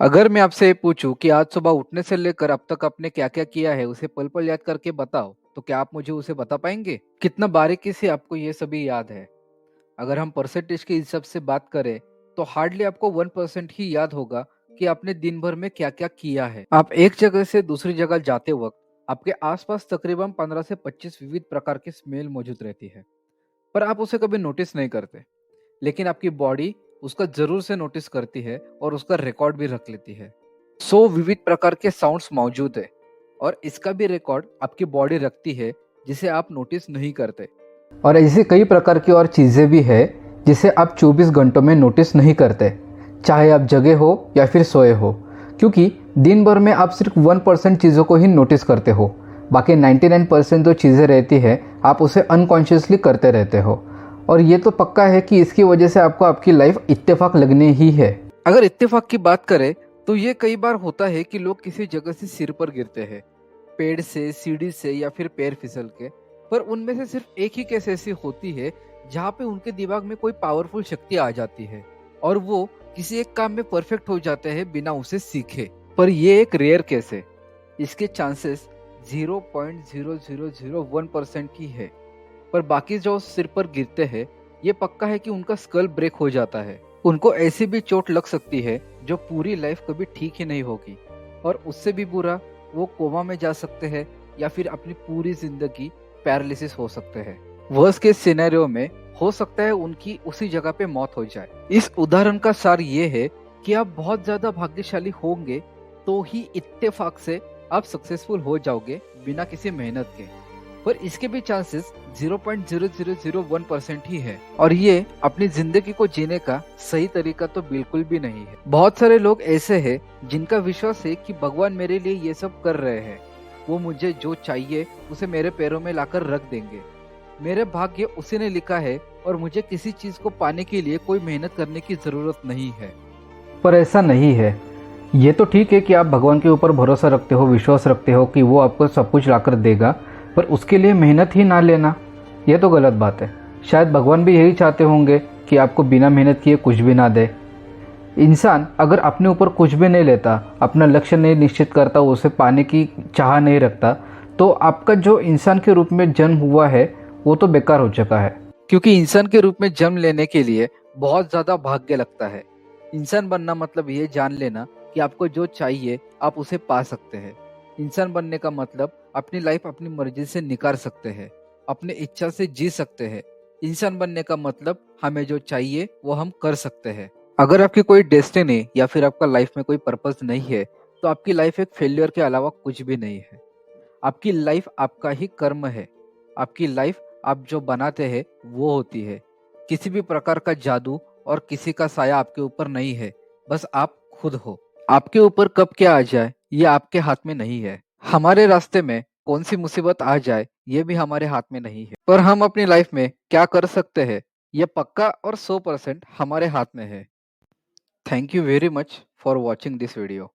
अगर मैं आपसे ये पूछूं कि आज सुबह उठने से लेकर अब तक आपने क्या-क्या किया है, उसे पल-पल याद करके बताओ, तो क्या आप मुझे उसे बता पाएंगे? कितना बारीकी से आपको ये सभी याद है? अगर हम परसेंटेज के हिसाब से बात करें, तो हार्डली आपको 1% ही याद होगा कि आपने दिन भर में क्या-क्या किया है। आप एक जगह से दूसरी जगह जाते वक्त आपके आसपास तकरीबन 15 से 25 विविध प्रकार की स्मेल मौजूद रहती है, पर आप उसे कभी नोटिस नहीं करते। लेकिन आपकी बॉडी उसका जरूर से नोटिस करती है और उसका रिकॉर्ड भी रख लेती है। 100 विविध प्रकार के साउंड्स मौजूद है और इसका भी रिकॉर्ड आपकी बॉडी रखती है, जिसे आप नोटिस नहीं करते। और ऐसी कई प्रकार की और चीजें भी है जिसे आप 24 घंटों में नोटिस नहीं करते, चाहे आप जगे हो या फिर सोए हो, क्योंकि दिन भर में आप सिर्फ 1% चीज़ों को ही नोटिस करते हो। बाकी 99% जो चीज़ें रहती है आप उसे अनकॉन्शियसली करते रहते हो। और ये तो पक्का है कि इसकी वजह से आपको आपकी लाइफ इत्तेफाक लगने ही है। अगर इत्तेफाक की बात करें तो ये कई बार होता है कि लोग किसी जगह से सिर पर गिरते हैं, पेड़ से, सीढ़ी से या फिर पैर फिसल के, पर उनमें से सिर्फ एक ही केस ऐसी होती है जहाँ पे उनके दिमाग में कोई पावरफुल शक्ति आ जाती है और वो किसी एक काम में परफेक्ट हो जाते हैं बिना उसे सीखे। पर ये एक रेयर केस है, इसके चांसेस 0.0001% की है। पर बाकी जो सिर पर गिरते हैं, ये पक्का है कि उनका स्कल ब्रेक हो जाता है। उनको ऐसी भी चोट लग सकती है जो पूरी लाइफ कभी ठीक ही नहीं होगी, और उससे भी बुरा वो कोमा में जा सकते हैं या फिर अपनी पूरी जिंदगी पैरालिसिस हो सकते हैं। वर्स्ट केस सिनेरियो में हो सकता है उनकी उसी जगह पे मौत हो जाए। इस उदाहरण का सार ये है कि आप बहुत ज्यादा भाग्यशाली होंगे तो ही इत्तेफाक से आप सक्सेसफुल हो जाओगे बिना किसी मेहनत के, पर इसके भी चांसेस 0.0001% ही है। और ये अपनी जिंदगी को जीने का सही तरीका तो बिल्कुल भी नहीं है। बहुत सारे लोग ऐसे हैं जिनका विश्वास है कि भगवान मेरे लिए ये सब कर रहे हैं, वो मुझे जो चाहिए उसे मेरे पैरों में लाकर रख देंगे, मेरे भाग्य उसी ने लिखा है और मुझे किसी चीज को पाने के लिए कोई मेहनत करने की जरूरत नहीं है। पर ऐसा नहीं है। ये तो ठीक है कि आप भगवान के ऊपर भरोसा रखते हो, विश्वास रखते हो कि वो आपको सब कुछ लाकर देगा, पर उसके लिए मेहनत ही ना लेना, ये तो गलत बात है। शायद भगवान भी यही चाहते होंगे कि आपको बिना मेहनत किए कुछ भी ना दे। इंसान अगर अपने ऊपर कुछ भी नहीं लेता, अपना लक्ष्य नहीं निश्चित करता, उसे पाने की चाह नहीं रखता, तो आपका जो इंसान के रूप में जन्म हुआ है वो तो बेकार हो चुका है। क्योंकि इंसान के रूप में जन्म लेने के लिए बहुत ज्यादा भाग्य लगता है। इंसान बनना मतलब ये जान लेना कि आपको जो चाहिए आप उसे पा सकते हैं। इंसान बनने का मतलब अपनी लाइफ अपनी मर्जी से निकाल सकते हैं, अपनी इच्छा से जी सकते हैं। इंसान बनने का मतलब हमें जो चाहिए वो हम कर सकते हैं। अगर आपकी कोई डेस्टिनी या फिर आपका लाइफ में कोई पर्पस नहीं है, तो आपकी लाइफ एक फेलियर के अलावा कुछ भी नहीं है। आपकी लाइफ आपका ही कर्म है। आपकी लाइफ आप जो बनाते हैं वो होती है। किसी भी प्रकार का जादू और किसी का साया आपके ऊपर नहीं है, बस आप खुद हो। आपके ऊपर कब क्या आ जाए ये आपके हाथ में नहीं है। हमारे रास्ते में कौन सी मुसीबत आ जाए ये भी हमारे हाथ में नहीं है। पर हम अपनी लाइफ में क्या कर सकते हैं ये पक्का और 100% हमारे हाथ में है। Thank you very much for watching this video.